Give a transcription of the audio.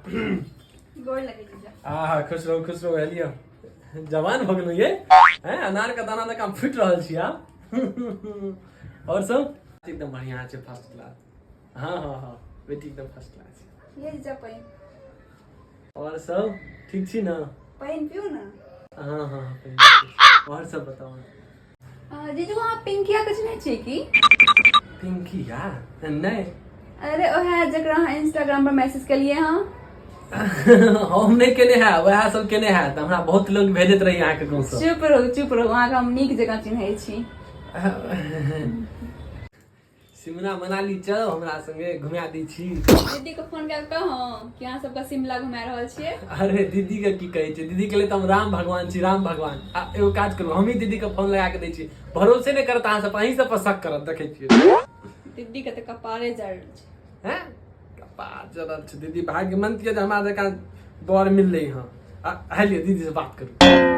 गोड़ लगे जीजा। हाँ खुश रहो हेलियो जवान भ गेलौ ये हैं अनार का दाना तक हम फुट रहल छी आप और सब एकदम बढ़िया छै फर्स्ट क्लास। हाँ बेटी एकदम फर्स्ट क्लास छै। ये जीजा पाइन। और सब ठीक छी ना? पाइन पियो ना। हाँ और सब बताओ। जीजू वहाँ पिंकिया कुछ नहीं छै की? पिंकिया नहीं। अरे ओहे जकरा अहाँ इंस्टाग्राम पर मैसेज केलिए हां। हम नहीं केने है वह सब केने है त हमरा बहुत लोग भेजत रही यहाँ के गाँव से। चुप रहो अहाँ के हम नीक जगह चिन्है छी। शिमला मनाली चल हमरा संगे घुमा दी छी। दीदी को फोन कर कहूं कि अहाँ सबका शिमला घुमा रहल छियै। अरे दीदी के की कहै छै दीदी के लिए तो हम राम भगवान छी राम भगवान। एगो काज करू हम ही दीदी के फोन लगा के दै छी भरोसे नहीं करत अहाँ सब अहीं सब पर शक करत देखै छियै। दीदी के त कपारे जड़ छै। हैं कपार जड़ल छै दीदी भाग्यमंत के हमरा जका बर मिललै हां। हेलियो दीदी से बात करू।